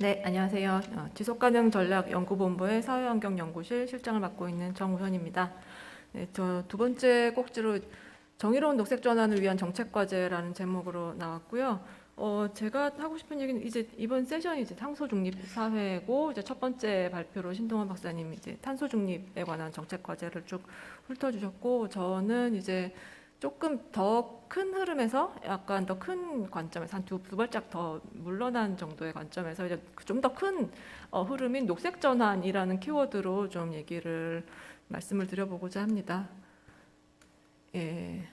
네, 안녕하세요. 지속가능전략연구본부의 사회환경연구실 실장을 맡고 있는 정우현입니다. 네, 저 두 번째 꼭지로 정의로운 녹색 전환을 위한 정책과제라는 제목으로 나왔고요. 제가 하고 싶은 얘기는 이제 이번 세션이 이제 탄소 중립 사회고 이제 첫 번째 발표로 신동원 박사님이 이제 탄소 중립에 관한 정책과제를 쭉 훑어주셨고, 저는 이제 조금 더 큰 흐름에서 약간 더 큰 관점에서 한 두 발짝 더 물러난 정도의 관점에서 이제 좀 더 큰 흐름인 녹색 전환이라는 키워드로 좀 얘기를 말씀을 드려보고자 합니다. 예.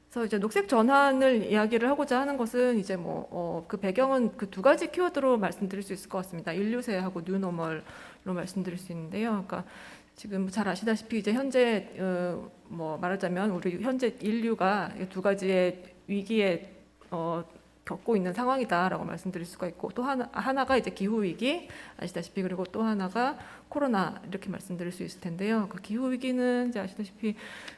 그래서 이제 녹색 전환을 이야기를 하고자 하는 것은 이제 그 배경은 그 두 가지 키워드로 말씀드릴 수 있을 것 같습니다. 인류세하고 뉴노멀로 말씀드릴 수 있는데요. 그러니까 지금 잘 아시다시피 이제 현재 말하자면 우리 현재 인류가 두 가지의 위기에 겪고 있는 상황이다라고 말씀드릴 수가 있고, 또 하나가 이제 기후 위기 아시다시피, 그리고 또 하나가 코로나, 이렇게 말씀드릴 수 있을 텐데요. 그 기후 위기는 이제 아시다시피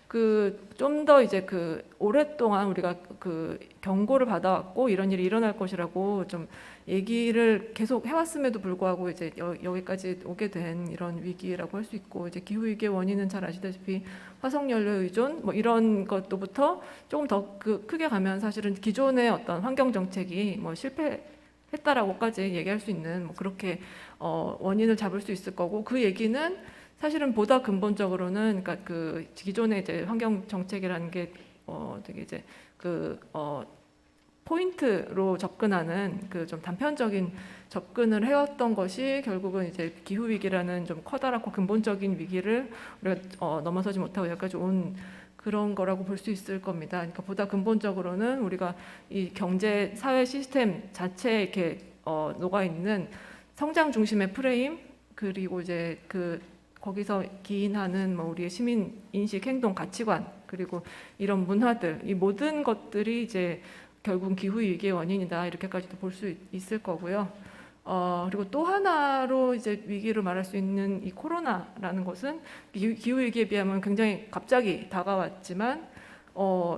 그 좀 더 이제 그 오랫동안 우리가 그 경고를 받아왔고 이런 일이 일어날 것이라고 좀 얘기를 계속 해왔음에도 불구하고 이제 여기까지 오게 된 이런 위기라고 할 수 있고, 이제 기후 위기의 원인은 잘 아시다시피 화석연료 의존 이런 것도부터 조금 더 크게 가면 사실은 기존의 어떤 환경 정책이 실패했다라고까지 얘기할 수 있는 그렇게 원인을 잡을 수 있을 거고, 그 얘기는 사실은 보다 근본적으로는 그러니까 그 기존의 이제 환경 정책이라는 게 되게 이제 포인트로 접근하는 그 좀 단편적인 접근을 해왔던 것이 결국은 이제 기후 위기라는 좀 커다랗고 근본적인 위기를 우리가 넘어서지 못하고 여기까지 온 그런 거라고 볼 수 있을 겁니다. 그러니까 보다 근본적으로는 우리가 이 경제 사회 시스템 자체에 이렇게 녹아 있는 성장 중심의 프레임, 그리고 이제 거기서 기인하는 우리의 시민 인식, 행동, 가치관, 그리고 이런 문화들, 이 모든 것들이 이제 결국 기후 위기의 원인이다, 이렇게까지도 볼 수 있을 거고요. 그리고 또 하나로 이제 위기로 말할 수 있는 이 코로나라는 것은 기후 위기에 비하면 굉장히 갑자기 다가왔지만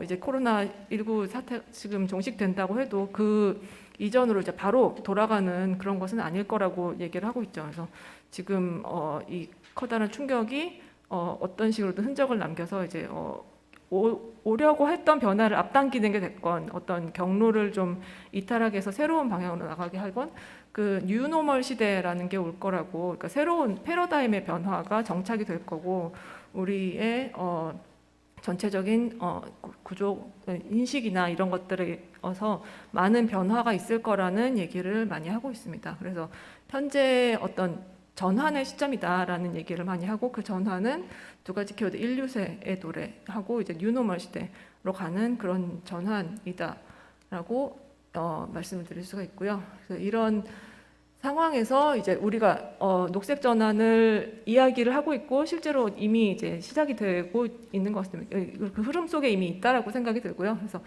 이제 코로나19 사태 지금 종식된다고 해도 그 이전으로 이제 바로 돌아가는 그런 것은 아닐 거라고 얘기를 하고 있죠. 그래서 지금 이 커다란 충격이 어떤 식으로든 흔적을 남겨서 이제 오려고 했던 변화를 앞당기는 게 됐건, 어떤 경로를 좀 이탈하게 해서 새로운 방향으로 나가게 하건, 그 뉴노멀 시대라는 게 올 거라고, 그러니까 새로운 패러다임의 변화가 정착이 될 거고, 우리의 전체적인 구조 인식이나 이런 것들에서 많은 변화가 있을 거라는 얘기를 많이 하고 있습니다. 그래서 현재 어떤 전환의 시점이다라는 얘기를 많이 하고, 그 전환은 두 가지 키워드, 인류세의 도래하고 이제 뉴노멀 시대로 가는 그런 전환이다라고 말씀을 드릴 수가 있고요. 그래서 이런 상황에서 이제 우리가 녹색 전환을 이야기를 하고 있고 실제로 이미 이제 시작이 되고 있는 것 같습니다. 그 흐름 속에 이미 있다라고 생각이 들고요. 그래서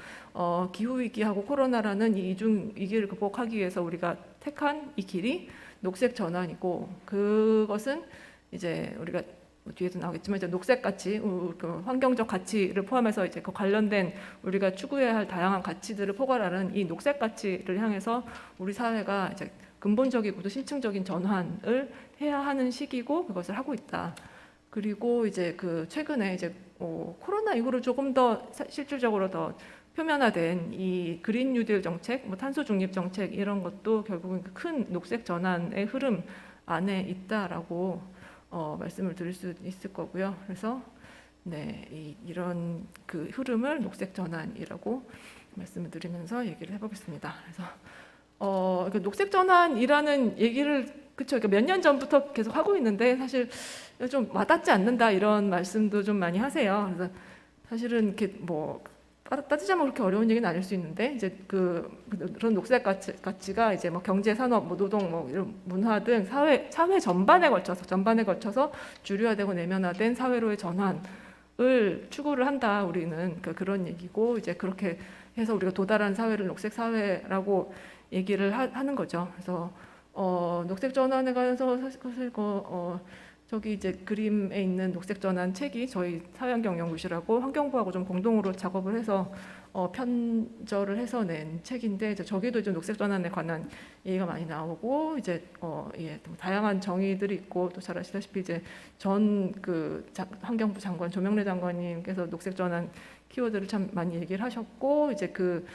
기후 위기하고 코로나라는 이 이중 위기를 극복하기 위해서 우리가 택한 이 길이 녹색 전환이고, 그것은 이제 우리가 뒤에도 나오겠지만 이제 녹색 가치, 그 환경적 가치를 포함해서 이제 그 관련된 우리가 추구해야 할 다양한 가치들을 포괄하는 이 녹색 가치를 향해서 우리 사회가 이제 근본적이고도 심층적인 전환을 해야 하는 시기고, 그것을 하고 있다. 그리고 이제 최근에 이제 코로나 이후로 조금 더 실질적으로 더 표면화된 이 그린 뉴딜 정책, 탄소 중립 정책, 이런 것도 결국은 큰 녹색 전환의 흐름 안에 있다라고 말씀을 드릴 수 있을 거고요. 그래서 네, 이런 그 흐름을 녹색 전환이라고 말씀을 드리면서 얘기를 해보겠습니다. 그래서 녹색 전환이라는 얘기를 그쵸, 몇 년 전부터 계속 하고 있는데 사실 좀 와닿지 않는다, 이런 말씀도 좀 많이 하세요. 그래서 사실은 이렇게 따지자면 그렇게 어려운 얘기는 아닐 수 있는데, 이제 그런 녹색 가치가 이제 경제, 산업, 노동, 이런 문화 등 사회 전반에 걸쳐서 주류화되고 내면화된 사회로의 전환을 추구를 한다. 우리는 그런 얘기고, 이제 그렇게 해서 우리가 도달한 사회를 녹색 사회라고 얘기를 하는 거죠. 그래서 녹색 전환에 관해서 사실 저기 이제 그림에 있는 녹색 전환 책이 저희 사회환경연구실하고 환경부하고 좀 공동으로 작업을 해서 편저를 해서 낸 책인데, 이제 저기도 이제 녹색 전환에 관한 얘기가 많이 나오고, 이제 예, 또 다양한 정의들이 있고, 또 잘 아시다시피 이제 전 그 환경부 장관 조명래 장관님께서 녹색 전환 키워드를 참 많이 얘기를 하셨고, 이제 그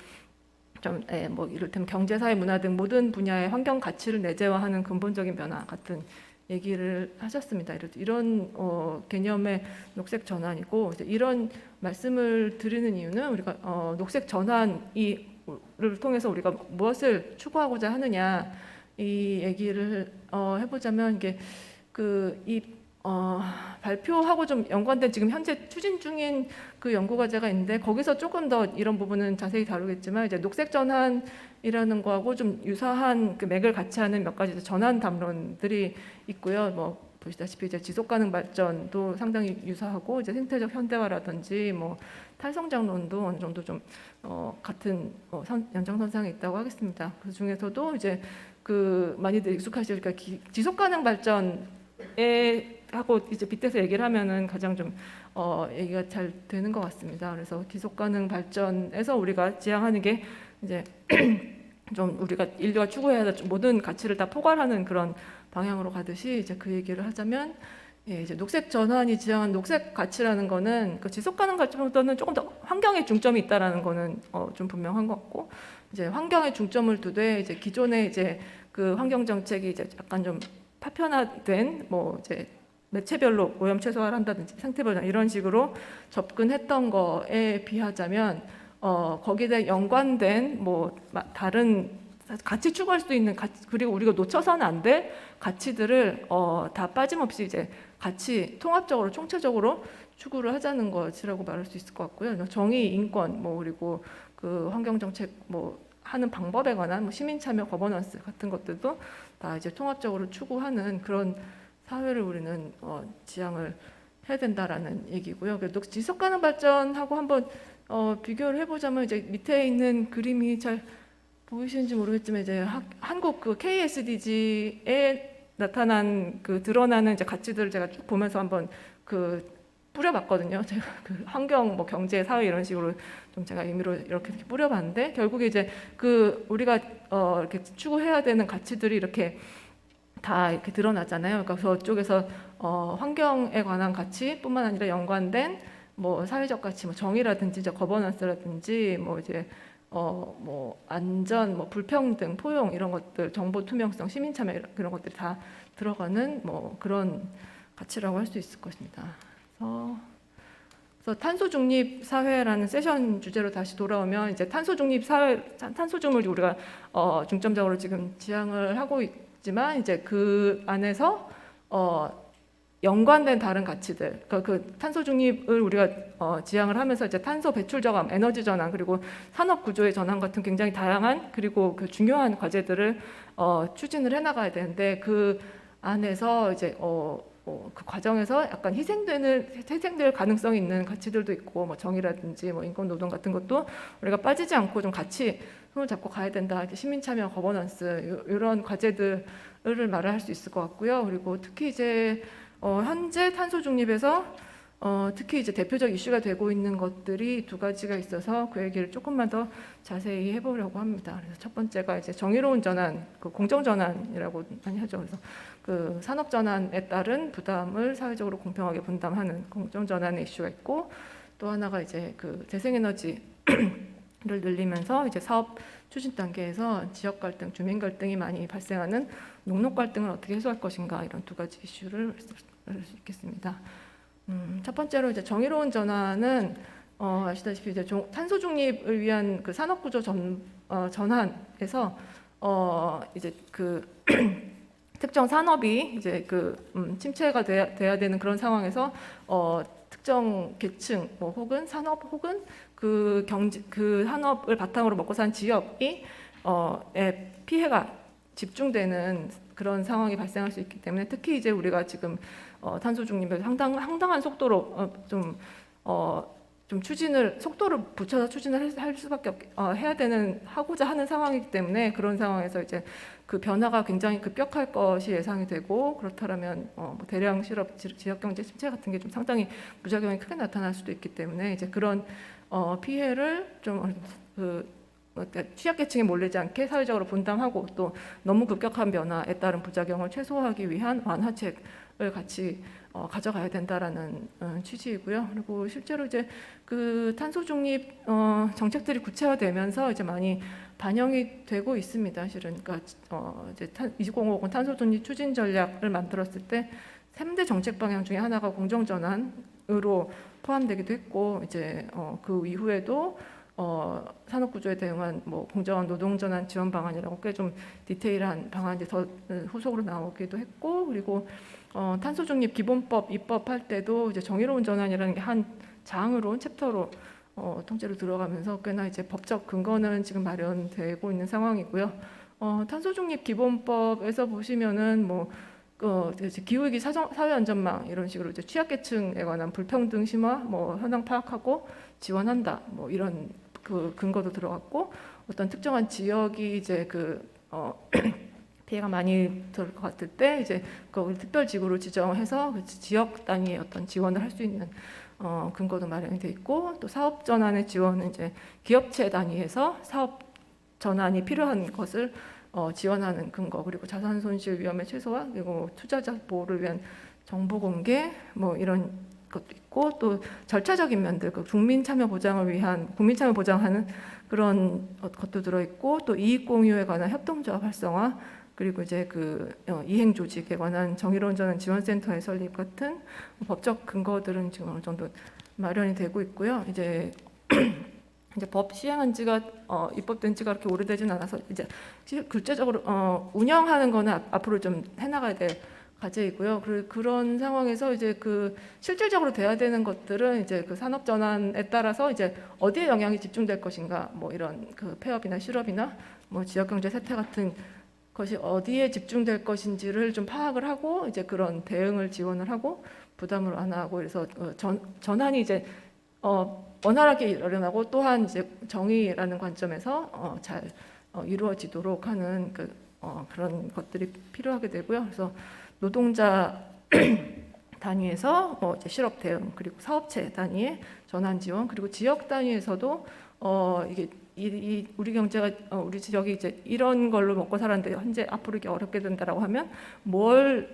좀 뭐 이를테면 경제, 사회, 문화 등 모든 분야의 환경 가치를 내재화하는 근본적인 변화 같은 얘기를 하셨습니다. 이런 개념의 녹색 전환이고, 이제 이런 말씀을 드리는 이유는 우리가 녹색 전환을 통해서 우리가 무엇을 추구하고자 하느냐 이 얘기를 해보자면, 이게 발표하고 좀 연관된 지금 현재 추진 중인 그 연구 과제가 있는데, 거기서 조금 더 이런 부분은 자세히 다루겠지만, 이제 녹색 전환이라는 거하고 좀 유사한 그 맥을 같이 하는 몇 가지 전환 담론들이 있고요. 뭐 보시다시피 이제 지속 가능 발전도 상당히 유사하고, 이제 생태적 현대화라든지 뭐 탈성장론도 어느 정도 좀 같은 연장선상에 있다고 하겠습니다. 그 중에서도 이제 그 많이들 익숙하시니까 지속 가능 발전에 하고 이제 빗대서 얘기를 하면은 가장 좀 얘기가 잘 되는 것 같습니다. 그래서 지속 가능 발전에서 우리가 지향하는 게 이제 좀 우리가 인류가 추구해야 할 모든 가치를 다 포괄하는 그런 방향으로 가듯이, 이제 그 얘기를 하자면, 예, 이제 녹색 전환이 지향한 녹색 가치라는 거는 그 지속 가능 가치보다는 조금 더 환경에 중점이 있다라는 거는 좀 분명한 것 같고, 이제 환경에 중점을 두되 이제 기존의 이제 그 환경 정책이 이제 약간 좀 파편화된 뭐 이제 매체별로 오염 최소화를 한다든지 생태보전 이런 식으로 접근했던 거에 비하자면, 거기에 연관된 뭐 다른 같이 추구할 수 있는 가치, 그리고 우리가 놓쳐서는 안 될 가치들을 다 빠짐없이 이제 같이 통합적으로 총체적으로 추구를 하자는 것이라고 말할 수 있을 것 같고요. 정의, 인권, 뭐 그리고 그 환경 정책 뭐 하는 방법에 관한 뭐 시민 참여 거버넌스 같은 것들도 다 이제 통합적으로 추구하는 그런 사회를 우리는 지향을 해야 된다라는 얘기고요. 지속 가능 발전하고 한번 비교를 해보자면, 이제 밑에 있는 그림이 잘 보이시는지 모르겠지만, 이제 한국 그 KSDG에 나타난 그 드러나는 이제 가치들을 제가 쭉 보면서 한번 그 뿌려봤거든요. 제가 그 환경, 뭐 경제, 사회 이런 식으로 좀 제가 의미로 이렇게 뿌려봤는데, 결국에 이제 그 우리가 이렇게 추구해야 되는 가치들이 이렇게 다 이렇게 드러나잖아요. 그러니까 저쪽에서 환경에 관한 가치뿐만 아니라 연관된 뭐 사회적 가치, 뭐 정의라든지 이제 거버넌스라든지 뭐 이제 뭐 안전, 뭐 불평등, 포용 이런 것들, 정보 투명성, 시민 참여 그런 것들이 다 들어가는 뭐 그런 가치라고 할 수 있을 것입니다. 그래서 탄소 중립 사회라는 세션 주제로 다시 돌아오면, 이제 탄소 중립 사회, 탄소 중립을 우리가 중점적으로 지금 지향을 하고 있지만, 이제 그 안에서 연관된 다른 가치들, 그러니까 그 탄소 중립을 우리가 지향을 하면서 이제 탄소 배출 저감, 에너지 전환, 그리고 산업 구조의 전환 같은 굉장히 다양한 그리고 그 중요한 과제들을 추진을 해나가야 되는데, 그 안에서 이제 그 과정에서 약간 희생될 가능성이 있는 가치들도 있고, 뭐 정의라든지 뭐 인권 노동 같은 것도 우리가 빠지지 않고 좀 같이 손을 잡고 가야 된다. 시민 참여, 거버넌스 이런 과제들을 말을 할 수 있을 것 같고요. 그리고 특히 이제 현재 탄소 중립에서 특히 이제 대표적 이슈가 되고 있는 것들이 두 가지가 있어서 그 얘기를 조금만 더 자세히 해보려고 합니다. 그래서 첫 번째가 이제 정의로운 전환, 그 공정 전환이라고 많이 하죠. 그래서 그 산업 전환에 따른 부담을 사회적으로 공평하게 분담하는 공정 전환의 이슈가 있고, 또 하나가 이제 그 재생에너지를 늘리면서 이제 사업 추진 단계에서 지역 갈등, 주민 갈등이 많이 발생하는 농록 갈등을 어떻게 해소할 것인가, 이런 두 가지 이슈를 할 수 있겠습니다. 첫 번째로 이제 정의로운 전환은 아시다시피 이제 탄소 중립을 위한 그 산업 구조 전환에서 이제 그 특정 산업이 이제 그 침체가 돼야 되는 그런 상황에서 특정 계층 뭐 혹은 산업 혹은 그 산업을 바탕으로 먹고 사는 지역이 피해가 집중되는 그런 상황이 발생할 수 있기 때문에, 특히 이제 우리가 지금 탄소 중립을 상당한 속도로 좀 좀 속도를 붙여서 추진을 할 수밖에 하고자 하는 상황이기 때문에 그런 상황에서 이제 그 변화가 굉장히 급격할 것이 예상이 되고 그렇다면 뭐 대량 실업, 지역 경제 침체 같은 게 좀 상당히 부작용이 크게 나타날 수도 있기 때문에 이제 그런 피해를 좀 취약계층에 몰리지 않게 사회적으로 분담하고 또 너무 급격한 변화에 따른 부작용을 최소화하기 위한 완화책을 같이 가져가야 된다라는 취지이고요. 그리고 실제로 이제 그 탄소 중립 정책들이 구체화되면서 이제 많이 반영이 되고 있습니다. 실은 그러니까 이제 2050 탄소 중립 추진 전략을 만들었을 때 3대 정책 방향 중에 하나가 공정 전환으로 포함되기도 했고 이제 그 이후에도 산업 구조에 대응한 뭐 공정한 노동 전환 지원 방안이라고 꽤 좀 디테일한 방안이 더 후속으로 나오기도 했고 그리고 탄소 중립 기본법 입법할 때도 이제 정의로운 전환이라는 게 한 장으로 챕터로 통째로 들어가면서 꽤나 이제 법적 근거는 지금 마련되고 있는 상황이고요. 탄소 중립 기본법에서 보시면은 뭐 기후위기 사회안전망 이런 식으로 이제 취약계층에 관한 불평등 심화 뭐 현황 파악하고 지원한다 뭐 이런 그 근거도 들어갔고 어떤 특정한 지역이 이제 피해가 많이 들 것 같을 때 이제 그걸 특별지구로 지정해서 그 지역 단위의 어떤 지원을 할 수 있는 근거도 마련이 돼 있고 또 사업 전환의 지원은 이제 기업체 단위에서 사업 전환이 필요한 것을 지원하는 근거 그리고 자산 손실 위험의 최소화 그리고 투자자 보호를 위한 정보 공개 뭐 이런 것도 있고 또 절차적인 면들 그 국민 참여 보장을 위한 국민 참여 보장하는 그런 것도 들어 있고 또 이익 공유에 관한 협동조합 활성화 그리고 이제 이행 조직에 관한 정의로운 전환 지원센터의 설립 같은 법적 근거들은 지금 어느 정도 마련이 되고 있고요. 이제 법 시행한 지가 입법된 지가 그렇게 오래되진 않아서 이제 구체적으로 운영하는 거는 앞으로 좀 해나가야 될 과제이고요. 그런 상황에서 이제 실질적으로 돼야 되는 것들은 이제 산업 전환에 따라서 이제 어디에 영향이 집중될 것인가, 뭐 이런 폐업이나 실업이나 뭐 지역 경제 쇠퇴 같은 것이 어디에 집중될 것인지를 좀 파악을 하고 이제 그런 대응을 지원을 하고 부담을 완화하고 그래서 전환이 이제 원활하게 일어나고 또한 이제 정의라는 관점에서 잘 이루어지도록 하는 그런 것들이 필요하게 되고요. 그래서 노동자 단위에서 이제 실업 대응 그리고 사업체 단위의 전환 지원 그리고 지역 단위에서도 이게 우리 경제가 우리 지역이 이제 이런 걸로 먹고 살았는데 현재 앞으로 이게 어렵게 된다라고 하면 뭘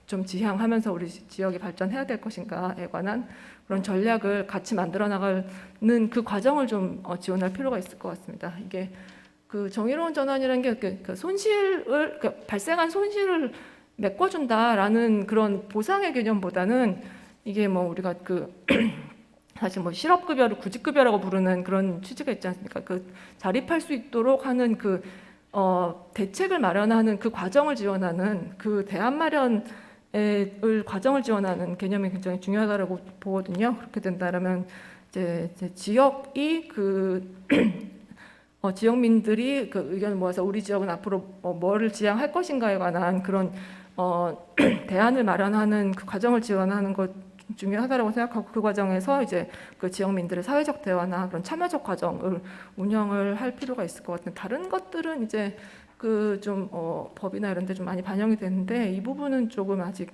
좀 지향하면서 우리 지역이 발전해야 될 것인가에 관한 그런 전략을 같이 만들어 나가는 그 과정을 좀 지원할 필요가 있을 것 같습니다. 이게 정의로운 전환이라는 게 발생한 손실을 메꿔준다라는 그런 보상의 개념보다는 이게 뭐 우리가 사실 뭐 실업급여를 구직급여라고 부르는 그런 취지가 있지 않습니까? 자립할 수 있도록 하는 대책을 마련하는 그 과정을 지원하는 대안 마련을 과정을 지원하는 개념이 굉장히 중요하다고 보거든요. 그렇게 된다면 이제 지역이 지역민들이 의견을 모아서 우리 지역은 앞으로 뭐를 지향할 것인가에 관한 그런 대안을 마련하는 그 과정을 지원하는 것 중요하다고 생각하고 그 과정에서 이제 지역민들의 사회적 대화나 그런 참여적 과정을 운영을 할 필요가 있을 것 같은 다른 것들은 이제 법이나 이런 데 좀 많이 반영이 되는데 이 부분은 조금 아직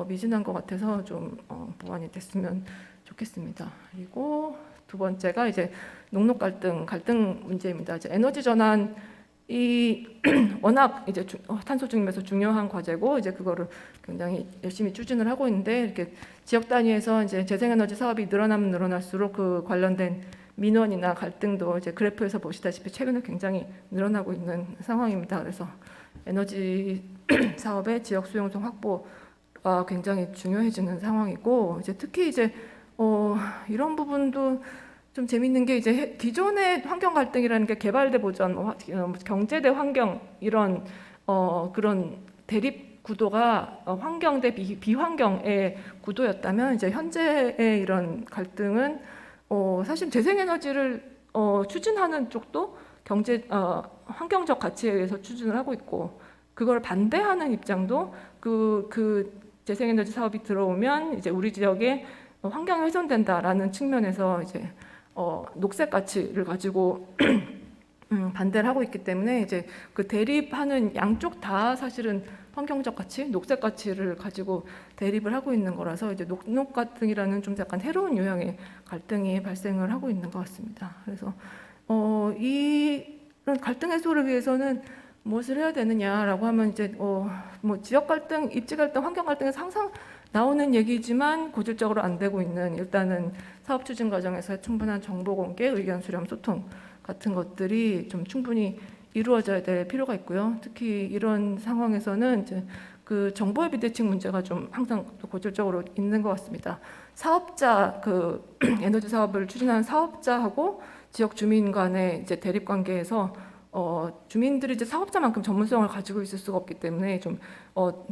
미진한 것 같아서 좀 보완이 됐으면 좋겠습니다. 그리고 두 번째가 이제 농록 갈등 문제입니다. 이제 에너지 전환이 워낙 이제 탄소 중립에서 중요한 과제고 이제 그거를 굉장히 열심히 추진을 하고 있는데 이렇게 지역 단위에서 이제 재생에너지 사업이 늘어나면 늘어날수록 관련된 민원이나 갈등도 이제 그래프에서 보시다시피 최근에 굉장히 늘어나고 있는 상황입니다. 그래서 에너지 사업의 지역 수용성 확보가 굉장히 중요해지는 상황이고 이제 특히 이제 이런 부분도 좀 재밌는 게 이제 기존의 환경 갈등이라는 게 개발대 보전, 경제 대 환경 이런 그런 대립 구도가 환경 대 비환경의 구도였다면 이제 현재의 이런 갈등은 사실 재생에너지를 추진하는 쪽도 환경적 가치에 의해서 추진을 하고 있고 그걸 반대하는 입장도 재생에너지 사업이 들어오면 이제 우리 지역에 환경이 훼손된다라는 측면에서 이제 녹색 가치를 가지고 반대를 하고 있기 때문에 이제 그 대립하는 양쪽 다 사실은 환경적 가치, 녹색 가치를 가지고 대립을 하고 있는 거라서 이제 녹록 갈등이라는 좀 약간 새로운 유형의 갈등이 발생을 하고 있는 것 같습니다. 그래서 이런 갈등 해소를 위해서는 무엇을 해야 되느냐라고 하면 이제 뭐 지역 갈등, 입지 갈등, 환경 갈등에서 항상 나오는 얘기지만 고질적으로 안 되고 있는 일단은 사업 추진 과정에서 충분한 정보 공개, 의견 수렴, 소통 같은 것들이 좀 충분히 이루어져야 될 필요가 있고요. 특히 이런 상황에서는 이제 그 정보의 비대칭 문제가 좀 항상 고질적으로 있는 것 같습니다. 사업자 그 에너지 사업을 추진하는 사업자하고 지역 주민 간의 이제 대립 관계에서 주민들이 이제 사업자만큼 전문성을 가지고 있을 수가 없기 때문에 좀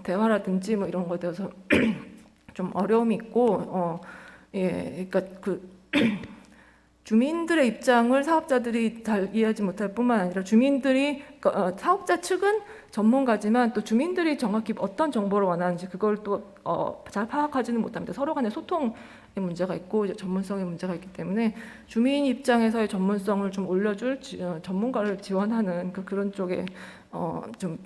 대화라든지 뭐 이런 거에 대해서 좀 어려움이 있고 예, 그러니까 그 주민들의 입장을 사업자들이 잘 이해하지 못할 뿐만 아니라 주민들이 사업자 측은 전문가지만 또 주민들이 정확히 어떤 정보를 원하는지 그걸 또 잘 파악하지는 못합니다. 서로 간의 소통의 문제가 있고 이제 전문성의 문제가 있기 때문에 주민 입장에서의 전문성을 좀 올려줄 전문가를 지원하는 그런 쪽에 좀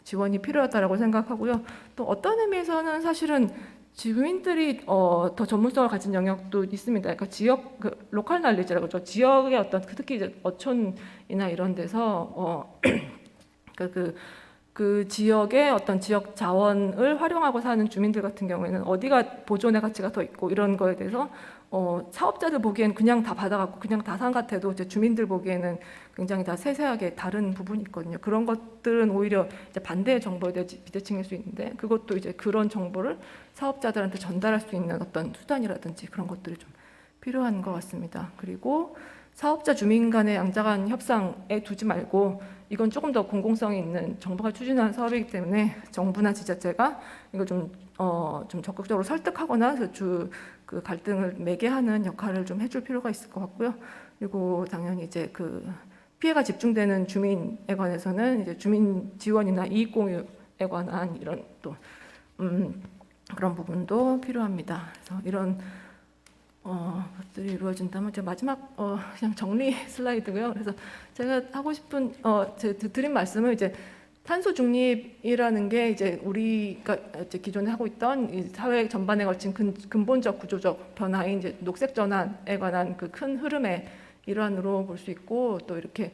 지원이 필요하다라고 생각하고요. 또 어떤 의미에서는 사실은 주민들이 더 전문성을 가진 영역도 있습니다. 그러니까 지역 로컬 날리지라고 그러죠. 지역의 어떤 특히 이제 어촌이나 이런 데서 그 지역의 어떤 지역 자원을 활용하고 사는 주민들 같은 경우에는 어디가 보존의 가치가 더 있고 이런 거에 대해서 사업자들 보기엔 그냥 다 받아갖고 그냥 다 산 같아도 이제 주민들 보기에는 굉장히 다 세세하게 다른 부분이 있거든요. 그런 것들은 오히려 이제 반대의 정보에 대해 비대칭일 수 있는데 그것도 이제 그런 정보를 사업자들한테 전달할 수 있는 어떤 수단이라든지 그런 것들이 좀 필요한 것 같습니다. 그리고 사업자 주민 간의 양자간 협상에 두지 말고 이건 조금 더 공공성이 있는 정부가 추진하는 사업이기 때문에 정부나 지자체가 이걸 좀 적극적으로 설득하거나 그 갈등을 매개하는 역할을 좀 해줄 필요가 있을 것 같고요. 그리고 당연히 이제 그 피해가 집중되는 주민에 관해서는 이제 주민 지원이나 이익 공유에 관한 이런 또 그런 부분도 필요합니다. 그래서 이런 것들이 이루어진다면 제가 마지막 그냥 정리 슬라이드고요. 그래서 제가 하고 싶은 드린 말씀은 이제 탄소 중립이라는 게 이제 우리가 이제 기존에 하고 있던 이 사회 전반에 걸친 근본적 구조적 변화인 이제 녹색 전환에 관한 그 큰 흐름의 일환으로 볼 수 있고 또 이렇게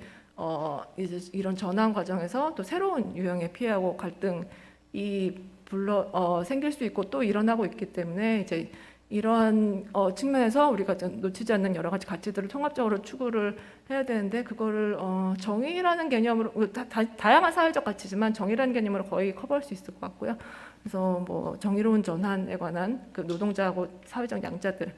이제 이런 전환 과정에서 또 새로운 유형의 피해하고 갈등이 생길 수 있고 또 일어나고 있기 때문에 이제 이러한 측면에서 우리가 놓치지 않는 여러 가지 가치들을 통합적으로 추구를 해야 되는데 그거를 정의라는 개념으로 다양한 사회적 가치지만 정의라는 개념으로 거의 커버할 수 있을 것 같고요. 그래서 뭐 정의로운 전환에 관한 그 노동자하고 사회적 양자들에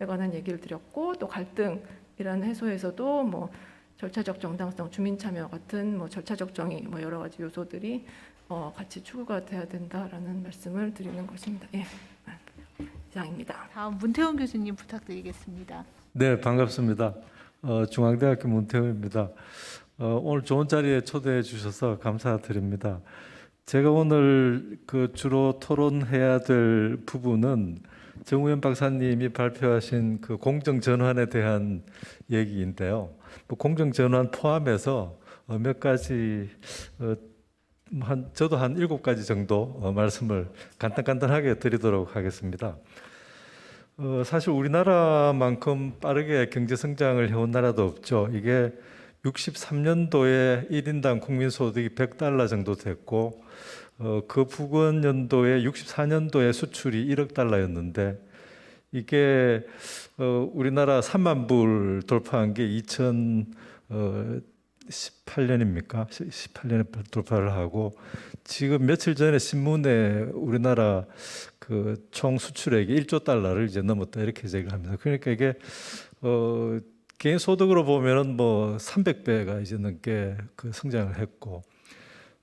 관한 얘기를 드렸고 또 갈등이라는 해소에서도 뭐 절차적 정당성, 주민 참여 같은 뭐 절차적 정의 뭐 여러 가지 요소들이 같이 추구가 돼야 된다라는 말씀을 드리는 것입니다. 예. 이상입니다. 다음 문태훈 교수님 부탁드리겠습니다. 네, 반갑습니다. 중앙대학교 문태훈입니다. 오늘 좋은 자리에 초대해 주셔서 감사드립니다. 제가 오늘 그 주로 토론해야 될 부분은 정우현 박사님이 발표하신 그 공정전환에 대한 얘기인데요. 뭐 공정전환 포함해서 몇 가지 저도 한 7가지 정도 말씀을 간단하게 드리도록 하겠습니다. 사실 우리나라만큼 빠르게 경제 성장을 해온 나라도 없죠. 이게 63년도에 1인당 국민소득이 $100 정도 됐고 그 부근 연도에 64년도에 수출이 $1억 이게 우리나라 3만 불 돌파한 게 2018년입니까? 18년에 돌파를 하고 지금 며칠 전에 신문에 우리나라 그 총 수출액이 $1조 이제 넘었다 이렇게 얘기를 합니다. 그러니까 이게 개인 소득으로 보면은 뭐 300배가 이제 넘게 그 성장을 했고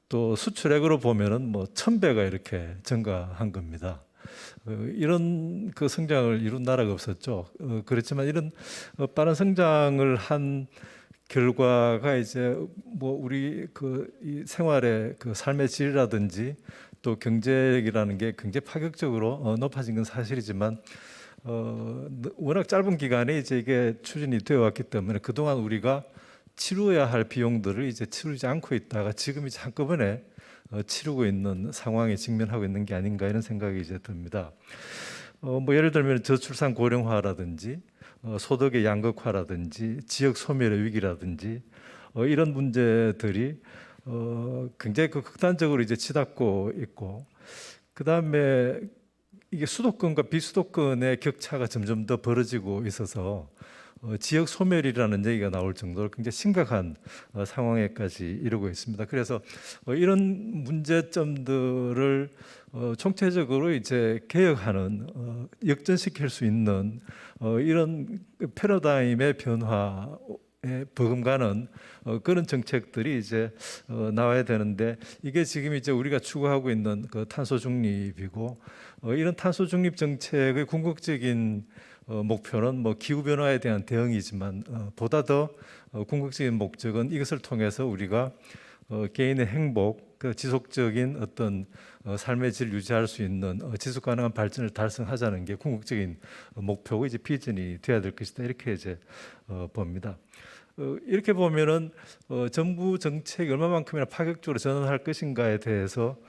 또 수출액으로 보면은 뭐 1000배가 이렇게 증가한 겁니다. 이런 그 성장을 이룬 나라가 없었죠. 그렇지만 이런 빠른 성장을 한 결과가 이제 뭐 우리 이 생활의 그 삶의 질이라든지 또 경제력이라는 게 굉장히 파격적으로 높아진 건 사실이지만 워낙 짧은 기간에 이제 이게 추진이 되어 왔기 때문에 그동안 우리가 치루어야 할 비용들을 이제 치르지 않고 있다가 지금 이제 한꺼번에 치르고 있는 상황에 직면하고 있는 게 아닌가 이런 생각이 이제 듭니다. 뭐 예를 들면 저출산 고령화라든지 소득의 양극화라든지 지역 소멸의 위기라든지 이런 문제들이 굉장히 극단적으로 이제 치닫고 있고, 그 다음에 이게 수도권과 비수도권의 격차가 점점 더 벌어지고 있어서 지역 소멸이라는 얘기가 나올 정도로 굉장히 심각한 상황에까지 이르고 있습니다. 그래서 이런 문제점들을 총체적으로 이제 개혁하는, 역전시킬 수 있는 이런 패러다임의 변화에 버금가는 그런 정책들이 이제 나와야 되는데, 이게 지금 이제 우리가 추구하고 있는 그 탄소 중립이고, 이런 탄소 중립 정책의 궁극적인 목표는 뭐 기후 변화에 대한 대응이지만 보다 더 궁극적인 목적은 이것을 통해서 우리가 개인의 행복, 그 지속적인 어떤 삶의 질 유지할 수 있는 지속 가능한 발전을 달성하자는 게 궁극적인 목표고 이제 비전이 돼야 될 것이다, 이렇게 이제 봅니다. 이렇게 보면은 정부 정책이 얼마만큼이나 파격적으로 전환할 것인가에 대해서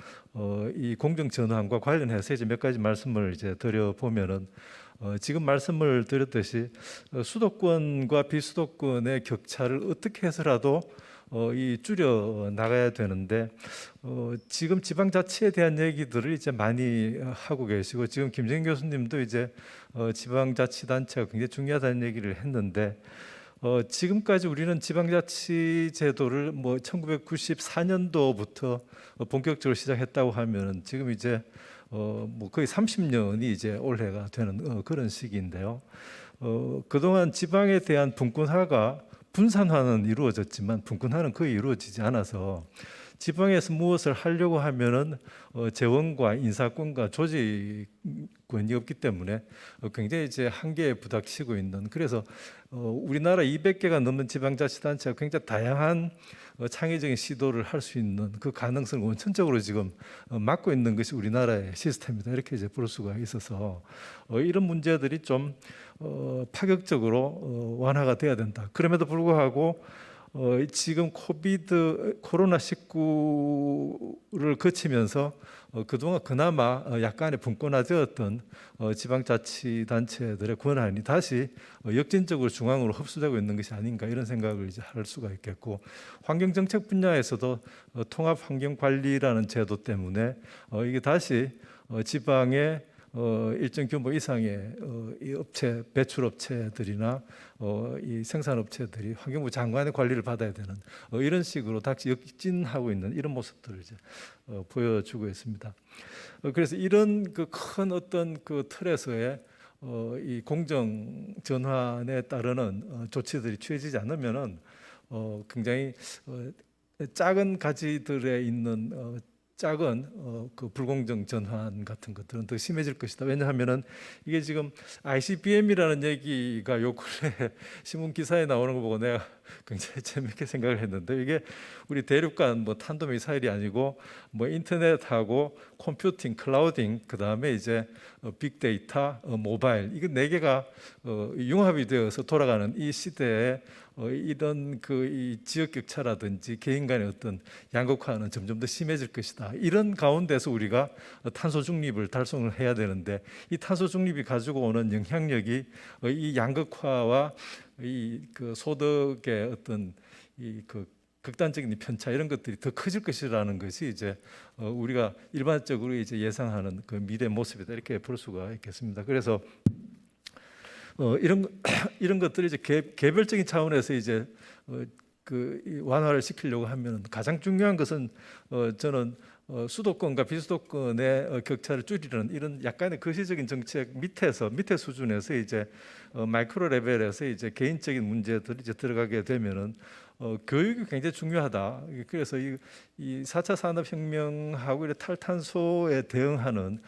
이 공정 전환과 관련해서 이제 몇 가지 말씀을 이제 드려 보면은, 지금 말씀을 드렸듯이 수도권과 비수도권의 격차를 어떻게 해서라도 이 줄여 나가야 되는데, 지금 지방자치에 대한 얘기들을 이제 많이 하고 계시고, 지금 김정인 교수님도 이제 지방자치단체가 굉장히 중요하다는 얘기를 했는데, 지금까지 우리는 지방자치 제도를 뭐 1994년도부터 본격적으로 시작했다고 하면 지금 이제 뭐 거의 30년이 이제 올해가 되는 그런 시기인데요. 그동안 지방에 대한 분권화가, 분산화는 이루어졌지만 분권화는 거의 이루어지지 않아서 지방에서 무엇을 하려고 하면은 재원과 인사권과 조직권이 없기 때문에 굉장히 이제 한계에 부닥치고 있는, 그래서 우리나라 200개가 넘는 지방자치단체가 굉장히 다양한 창의적인 시도를 할 수 있는 그 가능성을 원천적으로 지금 막고 있는 것이 우리나라의 시스템이다, 이렇게 이제 볼 수가 있어서 이런 문제들이 좀 파격적으로 완화가 돼야 된다. 그럼에도 불구하고 지금 코로나19를 거치면서 그동안 그나마 약간의 분권화되었던 지방자치단체들의 권한이 다시 역진적으로 중앙으로 흡수되고 있는 것이 아닌가, 이런 생각을 이제 할 수가 있겠고, 환경정책 분야에서도 통합환경관리라는 제도 때문에 이게 다시 지방의 일정 규모 이상의 이 업체, 배출업체들이나 이 생산업체들이 환경부 장관의 관리를 받아야 되는 이런 식으로 다시 역진하고 있는 이런 모습들을 이제 보여주고 있습니다. 그래서 이런 그 큰 어떤 그 틀에서의 이 공정 전환에 따르는 조치들이 취해지지 않으면은 굉장히 작은 가지들에 있는 작은 그 불공정 전환 같은 것들은 더 심해질 것이다. 왜냐하면은 이게 지금 ICBM이라는 얘기가 요 근래 신문 기사에 나오는 거 보고 내가 굉장히 재밌게 생각을 했는데, 이게 우리 대륙간 뭐 탄도 미사일이 아니고 뭐 인터넷하고 컴퓨팅, 클라우딩, 그 다음에 이제 빅데이터, 모바일, 이거 네 개가 융합이 되어서 돌아가는 이 시대에 이런 그 이 지역 격차라든지 개인 간의 어떤 양극화는 점점 더 심해질 것이다. 이런 가운데서 우리가 탄소 중립을 달성을 해야 되는데, 이 탄소 중립이 가지고 오는 영향력이 이 양극화와 이 그 소득의 어떤 이 그 극단적인 편차, 이런 것들이 더 커질 것이라는 것이 이제 우리가 일반적으로 이제 예상하는 그 미래 모습이다, 이렇게 볼 수가 있겠습니다. 그래서 이런 것들이 이제 개별적인 차원에서 이제 그 완화를 시키려고 하면 가장 중요한 것은 저는 수도권과 비수도권의 격차를 줄이는 이런 약간의 거시적인 정책 밑에 수준에서 이제 마이크로 레벨에서 이제 개인적인 문제들이 이제 들어가게 되면은 교육이 굉장히 중요하다. 그래서 이 4차 산업혁명하고 탈탄소에 대응하는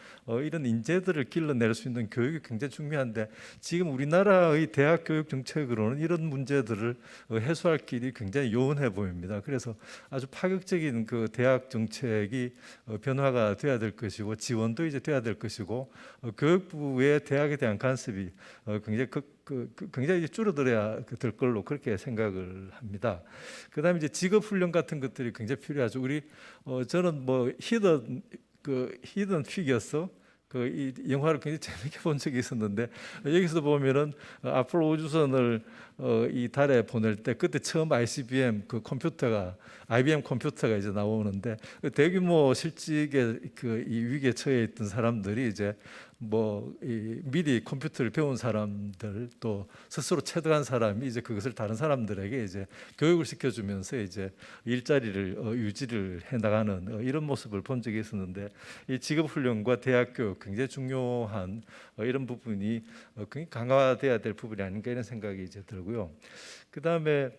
이런 인재들을 길러낼 수 있는 교육이 굉장히 중요한데, 지금 우리나라의 대학 교육 정책으로는 이런 문제들을 해소할 길이 굉장히 요원해 보입니다. 그래서 아주 파격적인 그 대학 대학 정책이 변화가 돼야 될 것이고 지원도 이제 돼야 될 것이고 교육부의 대학에 대한 간섭이 굉장히 줄어들어야 될 걸로 그렇게 생각을 합니다. 그다음에 이제 직업 훈련 같은 것들이 굉장히 필요하죠. 우리 저는 뭐 히든 피겨스 이 영화를 굉장히 재밌게 본 적이 있었는데 여기서 보면은 아폴로 우주선을 이 달에 보낼 때 그때 처음 ICBM IBM 컴퓨터가 이제 나오는데 대규모 실직의 이 위기에 처해 있던 사람들이 이제 미리 컴퓨터를 배운 사람들 또 스스로 체득한 사람이 이제 그것을 다른 사람들에게 이제 교육을 시켜주면서 이제 일자리를 유지를 해 나가는 이런 모습을 본 적이 있었는데 이 직업 훈련과 대학 교육 굉장히 중요한 이런 부분이 굉장히 강화돼야 될 부분이 아닌가 이런 생각이 이제 들고요. 그 다음에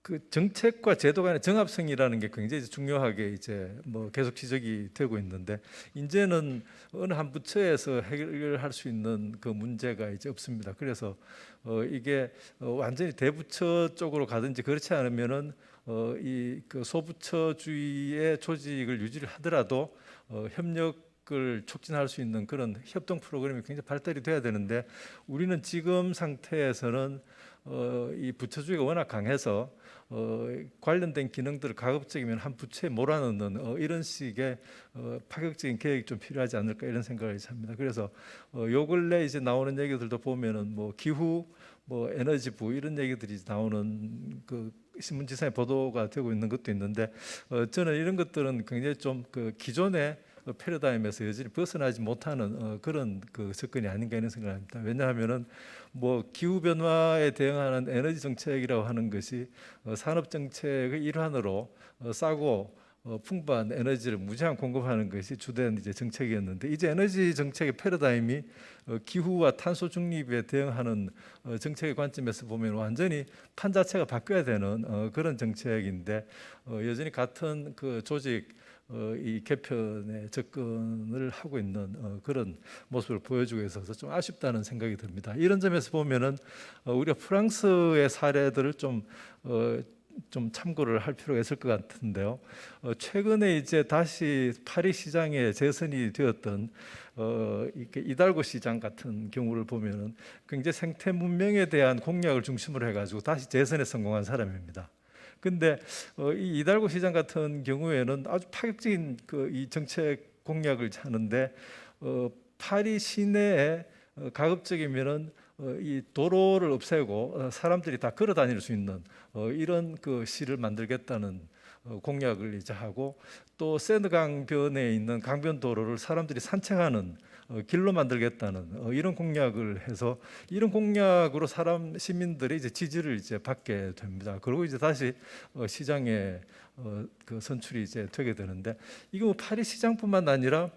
그 정책과 제도 간의 정합성이라는 게 굉장히 중요하게 이제 계속 지적이 되고 있는데 이제는 어느 한 부처에서 해결할 수 있는 그 문제가 이제 없습니다. 그래서 이게 완전히 대부처 쪽으로 가든지 그렇지 않으면은 그 소부처주의의 조직을 유지를 하더라도 협력을 촉진할 수 있는 그런 협동 프로그램이 굉장히 발달이 돼야 되는데 우리는 지금 상태에서는 이 부처주의가 워낙 강해서 관련된 기능들을 가급적이면 한 부처에 몰아넣는 이런 식의 파격적인 계획이 좀 필요하지 않을까 이런 생각을 합니다. 그래서 요 근래 이제 나오는 얘기들도 보면은 기후, 에너지부 이런 얘기들이 나오는 그 신문지상에 보도가 되고 있는 것도 있는데 저는 이런 것들은 굉장히 좀 그 기존의 패러다임에서 여전히 벗어나지 못하는 그런 그 접근이 아닌가 이런 생각을 합니다. 왜냐하면은 기후 변화에 대응하는 에너지 정책이라고 하는 것이 산업 정책의 일환으로 싸고 풍부한 에너지를 무제한 공급하는 것이 주된 이제 정책이었는데 이제 에너지 정책의 패러다임이 기후와 탄소 중립에 대응하는 정책의 관점에서 보면 완전히 판 자체가 바뀌어야 되는 그런 정책인데 여전히 같은 그 조직 이 개편에 접근을 하고 있는 그런 모습을 보여주고 있어서 좀 아쉽다는 생각이 듭니다. 이런 점에서 보면은 우리가 프랑스의 사례들을 좀 참고를 할 필요가 있을 것 같은데요. 최근에 이제 다시 파리 시장에 재선이 되었던 이달고 시장 같은 경우를 보면은 굉장히 생태 문명에 대한 공약을 중심으로 해가지고 다시 재선에 성공한 사람입니다. 근데 이 이달고 시장 같은 경우에는 아주 파격적인 이 정책 공약을 하는데 파리 시내에 가급적이면은 이 도로를 없애고 사람들이 다 걸어 다닐 수 있는 이런 그 시를 만들겠다는 공약을 이제 하고 또 세느강변에 있는 강변 도로를 사람들이 산책하는 길로 만들겠다는 이런 공약을 해서 이런 공약으로 시민들이 이제 지지를 이제 받게 됩니다. 그리고 이제 다시 시장에 그 선출이 이제 되게 되는데 이거 파리 시장뿐만 아니라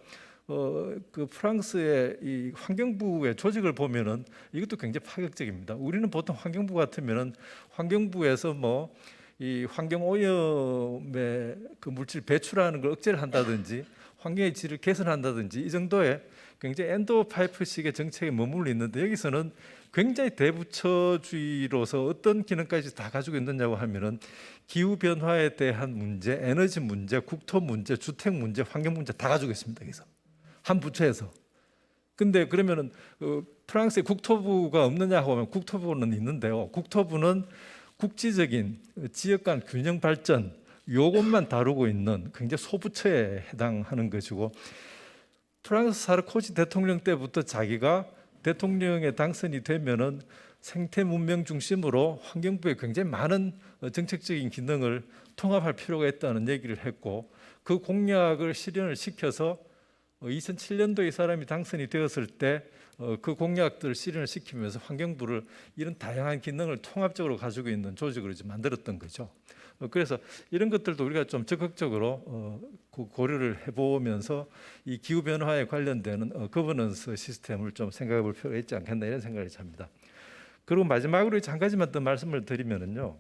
그 프랑스의 이 환경부의 조직을 보면은 이것도 굉장히 파격적입니다. 우리는 보통 환경부 같으면은 환경부에서 이 환경 오염의 그 물질 배출하는 걸 억제를 한다든지 환경의 질을 개선한다든지 이 정도의 굉장히 엔도파이프식의 정책에 머물러 있는데 여기서는 굉장히 대부처주의로서 어떤 기능까지 다 가지고 있느냐고 하면은 기후 변화에 대한 문제, 에너지 문제, 국토 문제, 주택 문제, 환경 문제 다 가지고 있습니다. 여기서 한 부처에서. 근데 그러면은 프랑스에 국토부가 없느냐고 하면 국토부는 있는데요. 국토부는 국지적인 지역 간 균형 발전 요것만 다루고 있는 굉장히 소부처에 해당하는 것이고 프랑스 사르코지 대통령 때부터 자기가 대통령에 당선이 되면은 생태 문명 중심으로 환경부에 굉장히 많은 정책적인 기능을 통합할 필요가 있다는 얘기를 했고 그 공약을 실현을 시켜서 2007년도에 이 사람이 당선이 되었을 때 그 공약들을 실현을 시키면서 환경부를 이런 다양한 기능을 통합적으로 가지고 있는 조직으로 이제 만들었던 거죠. 그래서 이런 것들도 우리가 좀 적극적으로 고려를 해보면서 이 기후 변화에 관련되는 거버넌스 시스템을 좀 생각해 볼 필요가 있지 않겠나 이런 생각을 합니다. 그리고 마지막으로 한 가지만 더 말씀을 드리면은요,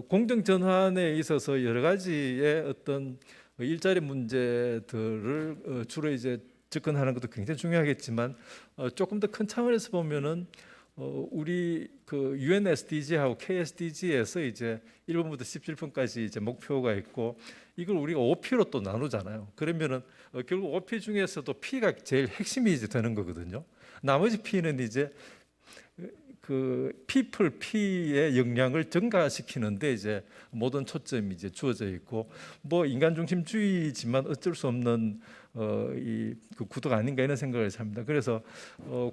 공정 전환에 있어서 여러 가지의 어떤 일자리 문제들을 주로 이제 접근하는 것도 굉장히 중요하겠지만 조금 더 큰 차원에서 보면은 우리 그 UN SDG하고 KSDG에서 이제 1번부터 17번까지 이제 목표가 있고 이걸 우리가 5P로 또 나누잖아요. 그러면은 결국 5P 중에서도 P가 제일 핵심이 이제 되는 거거든요. 나머지 P는 이제 그 people P의 역량을 증가시키는데 이제 모든 초점이 이제 주어져 있고 뭐 인간 중심주의지만 어쩔 수 없는 이그 구도가 아닌가 이런 생각을 합니다. 그래서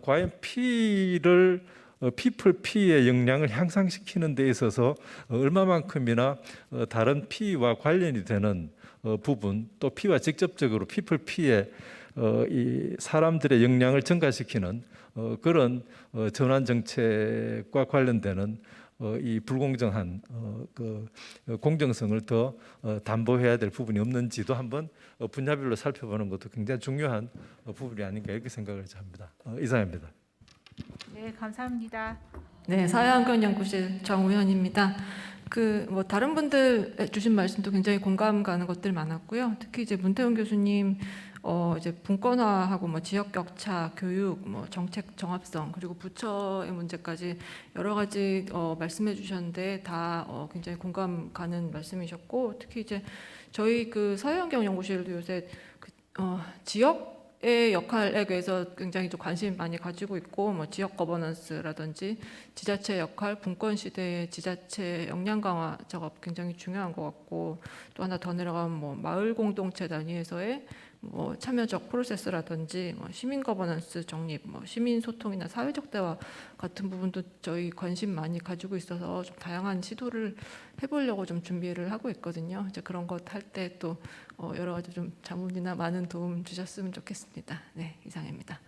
과연 P를 people P의 역량을 향상시키는 데 있어서 얼마만큼이나 다른 P와 관련이 되는 부분 또 P와 직접적으로 people P의 이 사람들의 역량을 증가시키는 그런 전환 정책과 관련되는 이 불공정한 그 공정성을 더 담보해야 될 부분이 없는지도 한번 분야별로 살펴보는 것도 굉장히 중요한 부분이 아닌가 이렇게 생각을 합니다. 이상입니다. 네, 감사합니다. 네, 사회환경연구실 정우현입니다. 그 뭐 다른 분들 주신 말씀도 굉장히 공감 가는 것들 많았고요. 특히 이제 문태훈 교수님 이제 분권화하고 뭐 지역 격차, 교육, 뭐 정책 정합성 그리고 부처의 문제까지 여러 가지 말씀해 주셨는데 다 굉장히 공감 가는 말씀이셨고 특히 이제 저희 그 사회환경연구실도 요새 지역의 역할에 대해서 굉장히 좀 관심 많이 가지고 있고 뭐 지역 거버넌스라든지 지자체 역할, 분권 시대의 지자체 역량 강화 작업 굉장히 중요한 것 같고 또 하나 더 내려가면 뭐 마을 공동체 단위에서의 뭐 참여적 프로세스라든지 뭐 시민 거버넌스 정립, 뭐 시민 소통이나 사회적 대화 같은 부분도 저희 관심 많이 가지고 있어서 좀 다양한 시도를 해보려고 좀 준비를 하고 있거든요. 이제 그런 것 할 때 또 여러 가지 좀 자문이나 많은 도움 주셨으면 좋겠습니다. 네, 이상입니다.